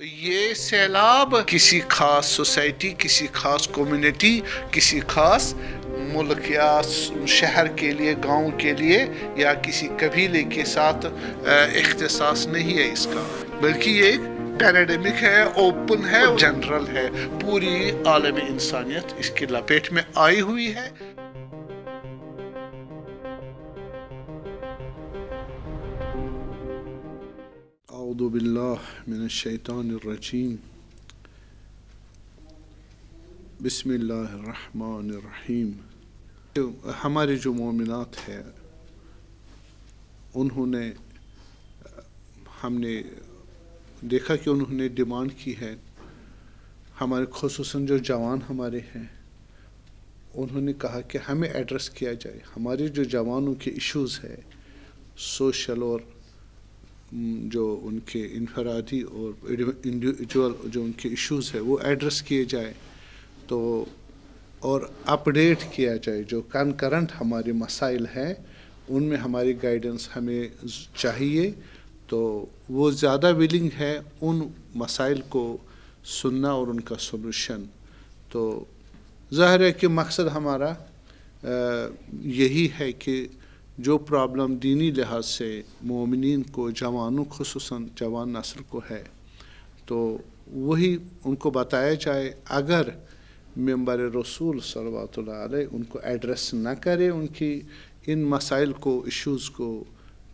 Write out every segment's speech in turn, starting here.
یہ سیلاب کسی خاص سوسائٹی، کسی خاص کمیونٹی، کسی خاص ملک یا شہر کے لیے، گاؤں کے لیے یا کسی قبیلے کے ساتھ اختصاص نہیں ہے اس کا، بلکہ یہ ایک پیراڈیمک ہے، اوپن ہے، جنرل ہے، پوری عالم انسانیت اس کی لپیٹ میں آئی ہوئی ہے۔ اعوذ باللہ من الشیطان الرجیم، بسم اللہ الرحمن الرحیم۔ ہمارے جو مومنات ہیں ہم نے دیکھا کہ انہوں نے ڈیمانڈ کی ہے، ہمارے خصوصاً جو جوان ہمارے ہیں انہوں نے کہا کہ ہمیں ایڈریس کیا جائے، ہمارے جو جوانوں کے ایشوز ہے سوشل اور جو ان کے انفرادی اور انڈیویجول جو ان کے ایشوز ہے وہ ایڈریس کیے جائے تو اور اپڈیٹ کیا جائے، جو کنکرنٹ ہمارے مسائل ہیں ان میں ہماری گائیڈنس ہمیں چاہیے، تو وہ زیادہ ولنگ ہے ان مسائل کو سننا اور ان کا سولوشن۔ تو ظاہر ہے کہ مقصد ہمارا یہی ہے کہ جو پرابلم دینی لحاظ سے مومنین کو، جوانوں خصوصاً جوان نسل کو ہے تو وہی ان کو بتایا جائے۔ اگر ممبر رسول صلی اللہ علیہ ان کو ایڈریس نہ کرے ان کی ان مسائل کو، ایشوز کو،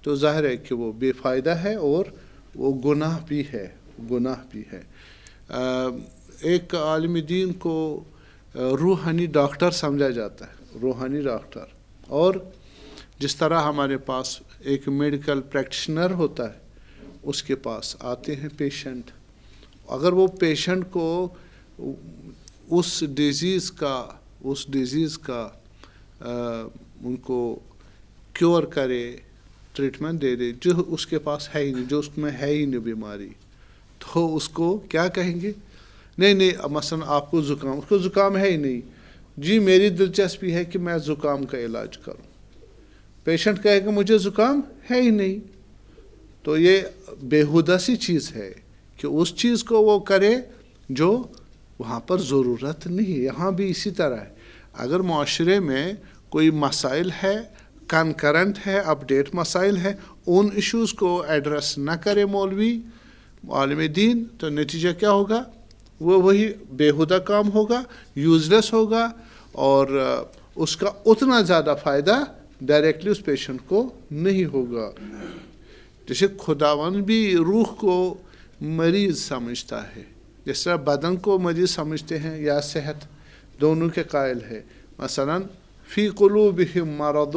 تو ظاہر ہے کہ وہ بے فائدہ ہے اور وہ گناہ بھی ہے۔ ایک عالم دین کو روحانی ڈاکٹر سمجھا جاتا ہے، روحانی ڈاکٹر، اور جس طرح ہمارے پاس ایک میڈیکل پریکٹیشنر ہوتا ہے، اس کے پاس آتے ہیں پیشنٹ، اگر وہ پیشنٹ کو اس ڈیزیز کا ان کو کیور کرے، ٹریٹمنٹ دے دے جو اس کے پاس ہے ہی نہیں، جو اس میں ہے ہی نہیں بیماری، تو اس کو کیا کہیں گے؟ نہیں مثلا آپ کو زکام، اس کو زکام ہے ہی نہیں، جی میری دلچسپی ہے کہ میں زکام کا علاج کروں، پیشنٹ کہے کہ مجھے زکام ہے ہی نہیں، تو یہ بےہودہ سی چیز ہے کہ اس چیز کو وہ کرے جو وہاں پر ضرورت نہیں۔ یہاں بھی اسی طرح ہے، اگر معاشرے میں کوئی مسائل ہے، کنکرنٹ ہے، اپڈیٹ مسائل ہے، ان ایشوز کو ایڈریس نہ کرے مولوی، عالم دین، تو نتیجہ کیا ہوگا؟ وہ وہی بےہودہ کام ہوگا، یوزلیس ہوگا، اور اس کا اتنا زیادہ فائدہ ڈائریکٹلی اس پیشنٹ کو نہیں ہوگا۔ جیسے خداوند بھی روح کو مریض سمجھتا ہے، جس طرح بدن کو مریض سمجھتے ہیں یا صحت، دونوں کے قائل ہے۔ مثلا فی قلوبہم مرض،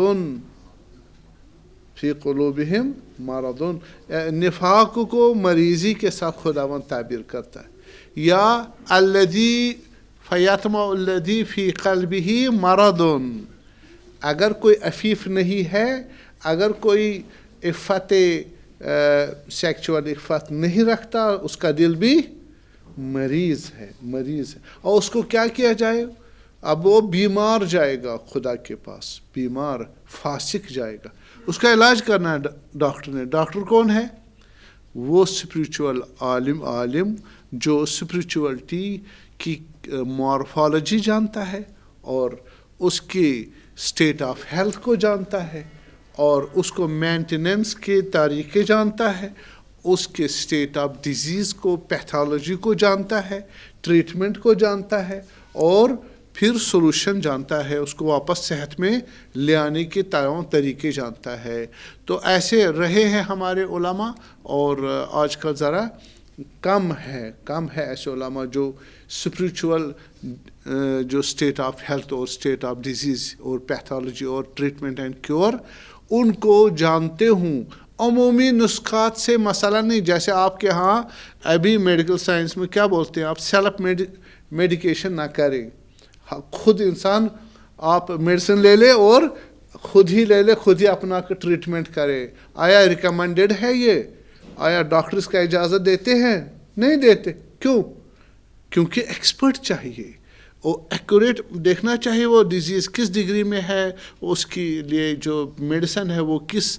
نفاق کو مریضی کے ساتھ خداوند تعبیر کرتا ہے، یا فیطمع الذی فی قلبہ مرض، اگر کوئی عفیف نہیں ہے، اگر کوئی عفت سیکچول عفت نہیں رکھتا، اس کا دل بھی مریض ہے۔ اور اس کو کیا کیا جائے؟ اب وہ بیمار جائے گا خدا کے پاس، بیمار فاسق جائے گا، اس کا علاج کرنا ہے ڈاکٹر نے۔ ڈاکٹر کون ہے؟ وہ اسپریچول عالم جو اسپریچولیٹی کی مورفالوجی جانتا ہے اور اس کی اسٹیٹ آف ہیلتھ کو جانتا ہے، اور اس کو مینٹیننس کے طریقے جانتا ہے، اس کے اسٹیٹ آف ڈیزیز کو، پیتھالوجی کو جانتا ہے، ٹریٹمنٹ کو جانتا ہے، اور پھر سولوشن جانتا ہے، اس کو واپس صحت میں لے آنے کے تمام طریقے جانتا ہے۔ تو ایسے رہے ہیں ہمارے علماء، اور آج کل ذرا کم ہے ایسے علماء جو اسپریچول جو اسٹیٹ آف ہیلتھ اور اسٹیٹ آف ڈیزیز اور پیتھالوجی اور ٹریٹمنٹ اینڈ کیور ان کو جانتے ہوں۔ عمومی نسخات سے مسئلہ نہیں، جیسے آپ کے ہاں ابھی میڈیکل سائنس میں کیا بولتے ہیں، آپ سیلف میڈیکیشن نہ کریں، خود انسان آپ میڈیسن لے لے اور خود ہی اپنا ٹریٹمنٹ کرے۔ آیا ریکمنڈڈ ہے یہ؟ آیا ڈاکٹر اس کا اجازت دیتے ہیں؟ نہیں دیتے۔ کیوں؟ کیونکہ ایکسپرٹ چاہیے، وہ ایکوریٹ دیکھنا چاہیے وہ ڈیزیز کس ڈگری میں ہے، اس کے لیے جو میڈیسن ہے وہ کس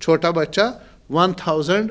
1000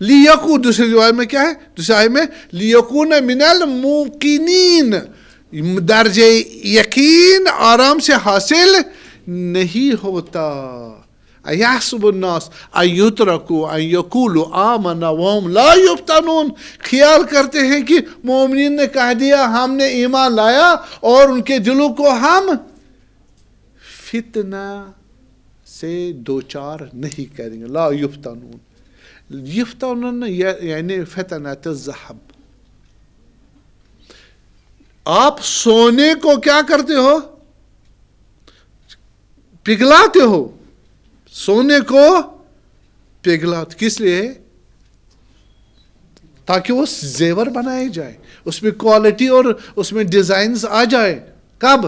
لیکو دوسری روایت میں کیا ہے؟ دوسری آیت میں لیکون من الموقنین، درجہ یقین آرام سے حاصل نہیں ہوتا. ایحسب الناس ان یترکوا ان یقولوا آمنا وهم لا یفتنون، خیال کرتے ہیں کہ مومنین نے کہہ دیا ہم نے ایمان لایا اور ان کے دلوں کو ہم فتنہ سے دوچار نہیں کریں گے. لا یفتنون، یفتنون یعنی فتنۃ الذہب. آپ سونے کو کیا کرتے ہو؟ پگھلاتے ہو. سونے کو پگھلاتے کس لیے؟ تاکہ وہ زیور بنائے جائے، اس میں کوالٹی اور اس میں ڈیزائنز آ جائے. کب؟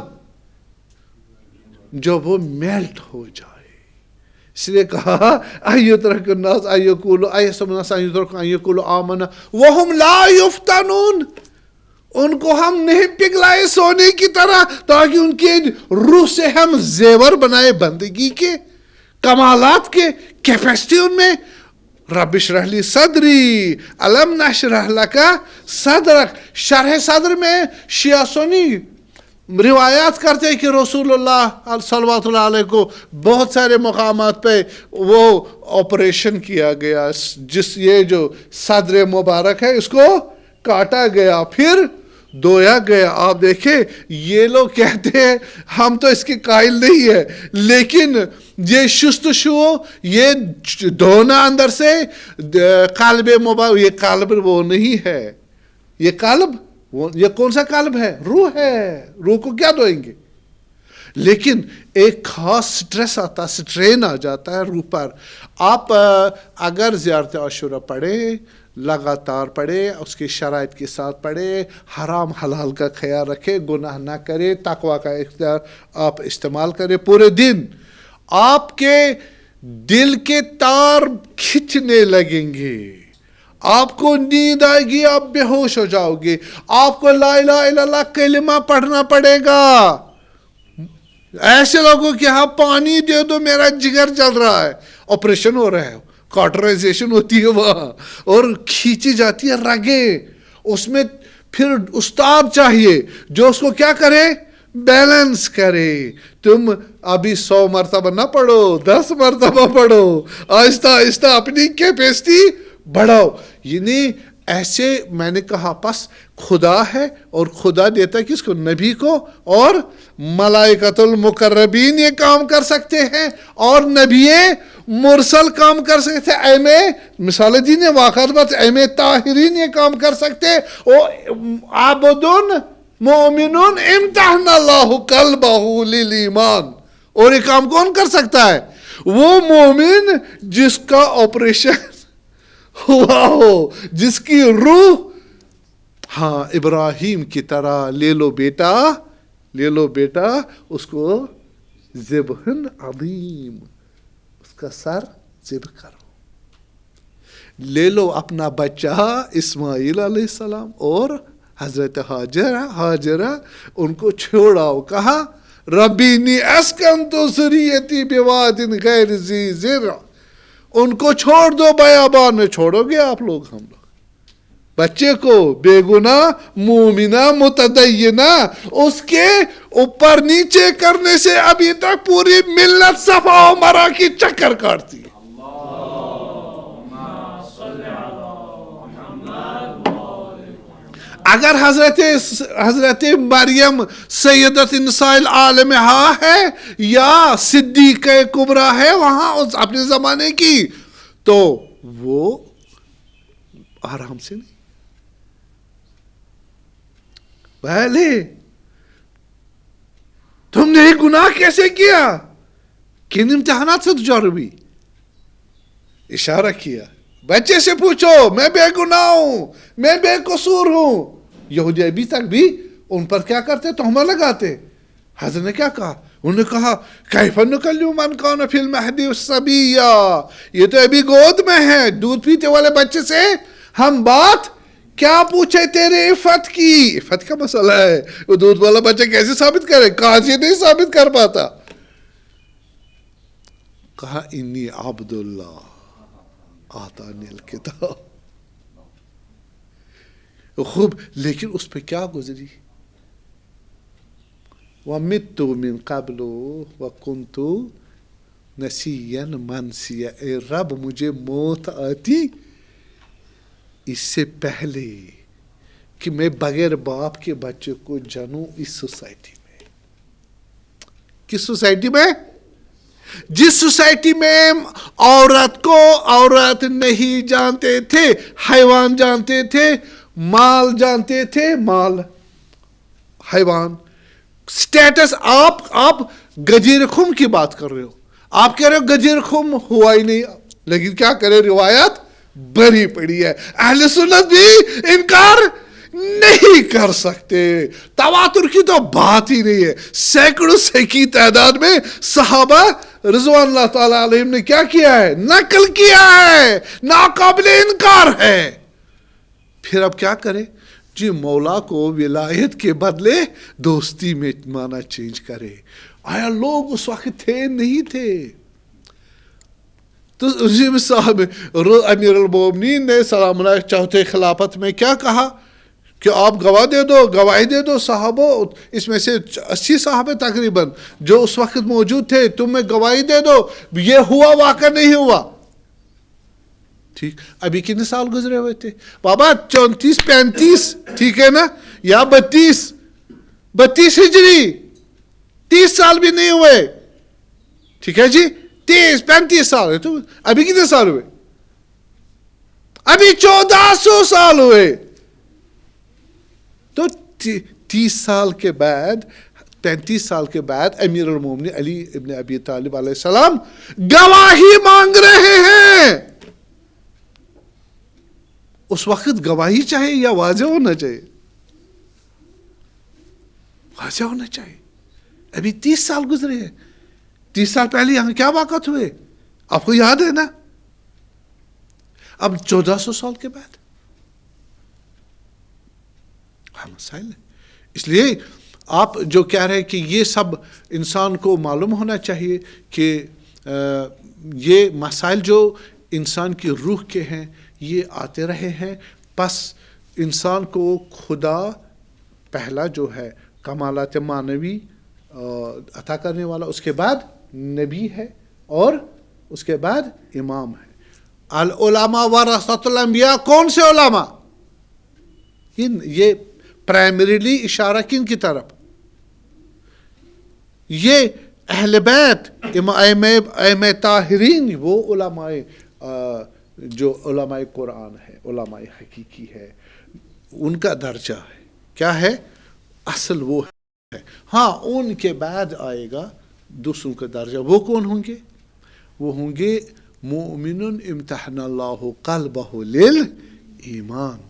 جب وہ میلٹ ہو جائے. اس لیے کہا ایترک الناس ان یقولوا ایحسب الناس ان یترکوا ان یقولوا آمنا وهم لا یفتنون. ان کو ہم نہیں پگھلائے سونے کی طرح تاکہ ان کے روح سے ہم زیور بنائے بندگی کے، کمالات کے، کیپیسٹی ان میں. رب اشرح لی صدری الم نشرح لک صدرک. شرح صدر میں شیعہ سنی روایات کرتے ہیں کہ رسول اللہ صلوات اللہ علیہ کو بہت سارے مقامات پہ وہ آپریشن کیا گیا، جس یہ جو صدر مبارک ہے اس کو کاٹا گیا پھر دھویا گیا. آپ دیکھیں یہ لوگ کہتے ہیں ہم تو اس کے قائل نہیں ہے، لیکن یہ شستشو، یہ دھونا اندر سے قلب مبارک، یہ قلب وہ نہیں ہے، یہ قلب یہ کون سا قلب ہے؟ روح ہے. روح کو کیا دھوئیں گے؟ لیکن ایک خاص سٹریس آتا، سٹرین آ جاتا ہے روح پر. آپ اگر زیارت عاشورہ پڑھیں، لگاتار پڑھے، اس کی شرائط کے ساتھ پڑھے، حرام حلال کا خیال رکھے، گناہ نہ کرے، تقوی کا اختیار آپ استعمال کرے پورے دن، آپ کے دل کے تار کھچنے لگیں گے، آپ کو نیند آئے گی، آپ بے ہوش ہو جاؤ گے، آپ کو لا الہ الا اللہ کلمہ پڑھنا پڑے گا. ایسے لوگوں کہ ہاں پانی دے دو میرا جگر جل رہا ہے، آپریشن ہو رہا ہے، کارٹرائزیشن ہوتی ہے وہاں اور کھینچی جاتی ہے رگیں. اس میں پھر استاد چاہیے جو اس کو کیا کرے؟ بیلنس کرے. تم ابھی 100 مرتبہ نہ پڑھو، 10 مرتبہ پڑھو، آہستہ آہستہ اپنی کیپیسٹی بڑھاؤ. یعنی ایسے میں نے کہا پس خدا ہے اور خدا دیتا ہے کس کو؟ نبی کو، اور ملائکۃ المقربین یہ کام کر سکتے ہیں اور نبی مرسل کام کر سکتے ہیں. ایم مثال دین واقعات بات ایم طاہرین یہ کام کر سکتے ہیں. عابدون مومنون امتحن اللہ قلبہ للایمان. اور یہ کام کون کر سکتا ہے؟ وہ مومن جس کا آپریشن ہوا ہو، جس کی روح ہاں ابراہیم کی طرح لے لو بیٹا اس کو ذبحن عظیم، اس کا سر ذبح کرو. لے لو اپنا بچہ اسماعیل علیہ السلام اور حضرت حاجرہ ان کو چھوڑاؤ. کہا ربی انی اسکنت ذریتی بواد غیر ذی زرع. ان کو چھوڑ دو بیابان میں. چھوڑو گے آپ لوگ؟ ہم لوگ بچے کو بے گناہ مومنہ متدینہ اس کے اوپر نیچے کرنے سے ابھی تک پوری ملت صفا و مرا کی چکر کاٹتی ہے. اگر حضرت مریم سیدت نساء العالمہ ہے یا صدیقہ کبریٰ ہے وہاں اس اپنے زمانے کی، تو وہ آرام سے نہیں. پہلے تم نے یہ گناہ کیسے کیا؟ کن امتحانات سے تجار ہوئی؟ اشارہ کیا. بچے سے پوچھو میں بے گناہ ہوں، میں بے قصور ہوں. یہودی ابھی تک بھی ان پر کیا کرتے؟ تہمت لگاتے. حضرت نے کیا کہا؟ انہوں نے کہا کیف نکلم من کان فی المہد صبیا. یہ تو ابھی گود میں ہے، دودھ پیتے والے بچے سے ہم بات کیا پوچھے تیرے عفت کی؟ عفت کا مسئلہ ہے. وہ دودھ والا بچہ کیسے ثابت کرے؟ قاضی نہیں ثابت کر پاتا. کہا انی عبد اللہ آتانی الکتاب. خوب، لیکن اس پہ کیا گزری؟ وَمِتُّ مِن قَبْلُ وَكُنْتُ نَسِيًّا مَنْسِيًّا، اے رب مجھے موت آتی اس سے پہلے کہ میں بغیر باپ کے بچے کو جنوں اس سوسائٹی میں۔ کس سوسائٹی میں؟ جس سوسائٹی میں عورت کو عورت نہیں جانتے تھے، حیوان جانتے تھے، مال جانتے تھے، مال حیوان سٹیٹس۔ آپ گجیر خم کی بات کر رہے ہو، آپ کہہ رہے ہو گجیر خم ہوا ہی نہیں، لیکن کیا کرے، روایت بھری پڑی ہے، اہل سنت بھی انکار نہیں کر سکتے۔ تواتر کی تو بات ہی نہیں ہے، سینکڑوں سے کی تعداد میں صحابہ رضوان اللہ تعالی علیہم نے کیا کیا ہے؟ نقل کیا ہے، ناقابل انکار ہے۔ پھر اب کیا کرے؟ جی مولا کو ولایت کے بدلے دوستی میں معنی چینج کرے۔ آیا لوگ اس وقت تھے نہیں تھے؟ تو اسی میں صاحب امیر المومنین نے سلام اللہ چوتھے خلافت میں کیا کہا کہ آپ گواہ دے دو، گواہی دے دو صحابہ، اس میں سے 80 صحابہ تقریباً جو اس وقت موجود تھے، تم میں گواہی دے دو یہ ہوا واقع نہیں ہوا۔ ٹھیک، ابھی کتنے سال گزرے ہوئے تھے بابا؟ 34 35، ٹھیک ہے نا، یا 32 ہجری، 30 سال بھی نہیں ہوئے، ٹھیک ہے جی، 30 35 سال ہوئے۔ تو ابھی کتنے سال ہوئے؟ ابھی 1400 سال ہوئے۔ تو 30 سال کے بعد، 35 سال کے بعد امیر المومنین علی ابن ابی طالب علیہ السلام گواہی مانگ رہے ہیں۔ اس وقت گواہی چاہیے یا واضح ہونا چاہیے؟ واضح ہونا چاہیے۔ ابھی 30 سال گزرے ہیں، 30 سال پہلے یہاں کیا واقعات ہوئے آپ کو یاد ہے نا؟ اب 1400 سال کے بعد مسائل ہے۔ اس لیے آپ جو کہہ رہے ہیں کہ یہ سب انسان کو معلوم ہونا چاہیے کہ یہ مسائل جو انسان کی روح کے ہیں یہ آتے رہے ہیں، پس انسان کو خدا پہلا جو ہے کمالات معنوی عطا کرنے والا، اس کے بعد نبی ہے، اور اس کے بعد امام ہے۔ العلماء ورثۃ الانبیاء، کون سے علماء؟ یہ پرائمریلی اشارہ کن کی طرف؟ یہ اہل بیت، ائمہ طاہرین، وہ علماء جو علماء قرآن ہے، علماء حقیقی ہے، ان کا درجہ ہے، کیا ہے؟ اصل وہ ہے۔ ہاں ان کے بعد آئے گا دوسروں کا درجہ، وہ کون ہوں گے؟ وہ ہوں گے مؤمن امتحن اللہ قلبہ للایمان،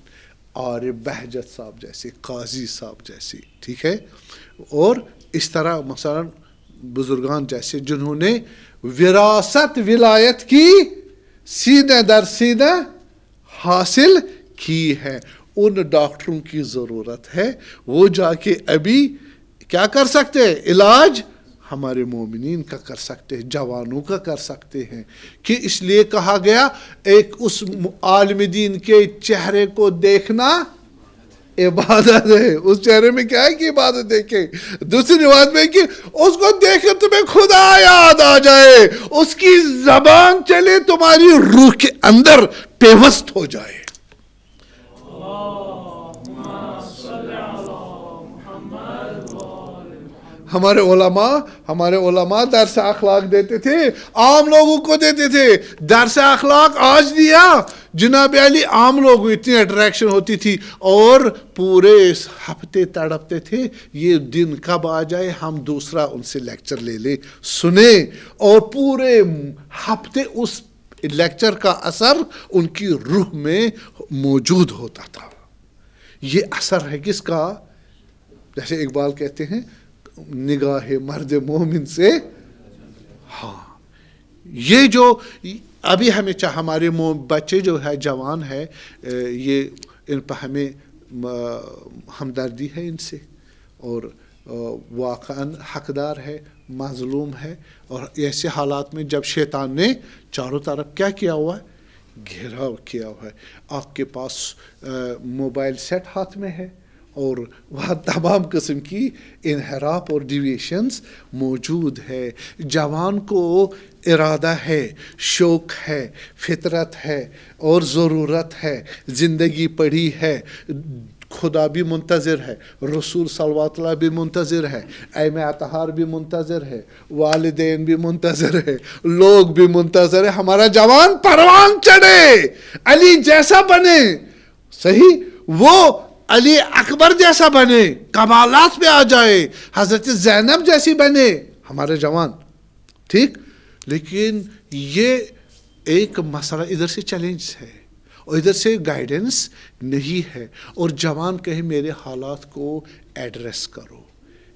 عارف بہجت صاحب جیسے، قاضی صاحب جیسے، ٹھیک ہے، اور اس طرح مثلا بزرگان جیسے جنہوں نے وراثت ولایت کی سیدھے در سیدھے حاصل کی ہے، ان ڈاکٹروں کی ضرورت ہے، وہ جا کے ابھی کیا کر سکتے ہیں؟ علاج ہمارے مومنین کا کر سکتے ہیں، جوانوں کا کر سکتے ہیں، کہ اس لیے کہا گیا ایک اس عالم دین کے چہرے کو دیکھنا عبادت ہے۔ اس چہرے میں کیا ہے کہ عبادت دیکھے۔ دوسری روایت میں کہ اس کو دیکھ کر تمہیں خدا یاد آ جائے، اس کی زبان چلے تمہاری روح کے اندر پیوست ہو جائے۔ ہمارے علماء درس اخلاق دیتے تھے، عام لوگوں کو دیتے تھے۔ درس اخلاق آج دیا جناب علی، عام لوگوں اتنی اٹریکشن ہوتی تھی، اور پورے ہفتے تڑپتے تھے یہ دن کب آ جائے ہم دوسرا ان سے لیکچر لے لیں، سنیں، اور پورے ہفتے اس لیکچر کا اثر ان کی روح میں موجود ہوتا تھا۔ یہ اثر ہے کس کا؟ جیسے اقبال کہتے ہیں، نگاہ مرد مومن سے۔ ہاں یہ جو ابھی ہمیں ہمارے بچے جو ہے جوان ہے، یہ ان پہ ہمیں ہمدردی ہے ان سے، اور واقعاً حقدار ہے، مظلوم ہے، اور ایسے حالات میں جب شیطان نے چاروں طرف کیا ہوا ہے، گھیراؤ کیا ہوا ہے. آپ کے پاس موبائل سیٹ ہاتھ میں ہے اور وہاں تمام قسم کی انحراف اور ڈیویشنز موجود ہے. جوان کو ارادہ ہے، شوق ہے، فطرت ہے اور ضرورت ہے، زندگی پڑی ہے، خدا بھی منتظر ہے، رسول صلی اللہ علیہ وسلم بھی منتظر ہے، ائمہ اطہار بھی منتظر ہے، والدین بھی منتظر ہے، لوگ بھی منتظر ہے. ہمارا جوان پروان چڑھے، علی جیسا بنے. صحیح، وہ علی اکبر جیسا بنے، کمالات پہ آ جائے، حضرت زینب جیسی بنے ہمارے جوان. ٹھیک، لیکن یہ ایک مسئلہ ادھر سے چیلنج ہے اور ادھر سے گائیڈنس نہیں ہے. اور جوان کہیں میرے حالات کو ایڈریس کرو،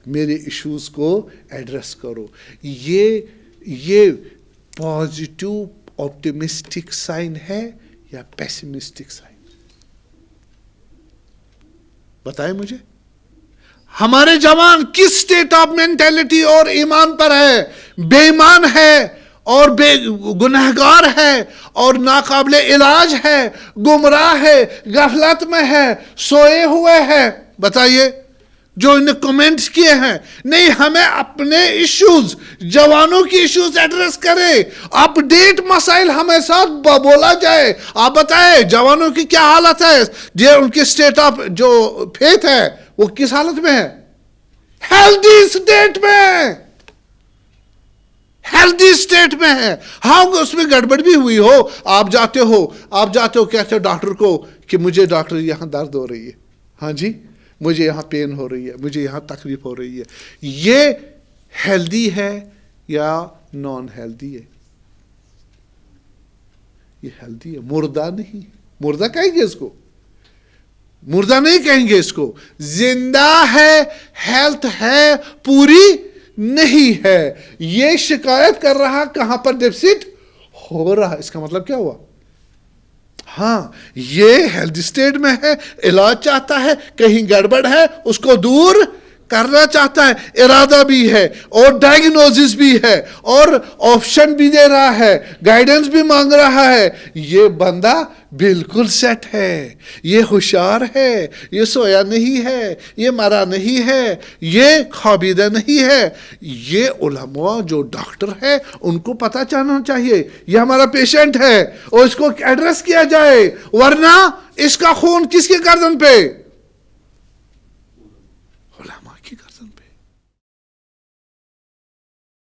میرے ایشوز کو ایڈریس کرو. یہ پازیٹیو آپٹیمسٹک سائن ہے یا پیسمسٹک سائن؟ بتائیں مجھے. ہمارے جوان کس سٹیٹ آف مینٹیلٹی اور ایمان پر ہے؟ بے ایمان ہے اور بے گنہگار ہے اور ناقابل علاج ہے، گمراہ ہے، غفلت میں ہے، سوئے ہوئے ہے. بتائیے جو انہیں کمنٹس کیے ہیں. نہیں، ہمیں اپنے ایشوز، جوانوں کی ایشوز ایڈریس کرے، اپ ڈیٹ مسائل ہمیں ساتھ بولا جائے. آپ بتائیں جوانوں کی کیا حالت ہے؟ یہ ان کی سٹیٹ آف جو فیتھ ہے وہ کس حالت میں ہے؟ ہیلدی سٹیٹ میں، ہیلدی سٹیٹ میں ہے. ہاں اس میں گڑبڑ بھی ہوئی ہو، آپ جاتے ہو کہتے ہو ڈاکٹر کو کہ مجھے ڈاکٹر یہاں درد ہو رہی ہے، ہاں جی مجھے یہاں پین ہو رہی ہے، مجھے یہاں تکلیف ہو رہی ہے. یہ ہیلدی ہے یا نان ہیلدی ہے؟ یہ ہیلدی ہے، مردہ نہیں. مردہ کہیں گے اس کو؟ مردہ نہیں کہیں گے اس کو. زندہ ہے، ہیلتھ ہے، پوری نہیں ہے. یہ شکایت کر رہا کہاں پر ڈیفیسٹ ہو رہا. اس کا مطلب کیا ہوا؟ ہاں یہ ہیلتھ سٹیٹ میں ہے، علاج چاہتا ہے، کہیں گڑبڑ ہے اس کو دور کرنا چاہتا ہے، ارادہ بھی ہے اور ڈائگنوزس بھی ہے اور آپشن بھی دے رہا ہے، گائیڈنس بھی مانگ رہا ہے. یہ بندہ بالکل سیٹ ہے، یہ ہوشیار ہے، یہ سویا نہیں ہے، یہ مرا نہیں ہے، یہ خوابیدہ نہیں ہے. یہ علماء جو ڈاکٹر ہے ان کو پتہ چلنا چاہیے یہ ہمارا پیشنٹ ہے اور اس کو ایڈریس کیا جائے، ورنہ اس کا خون کس کے گردن پہ؟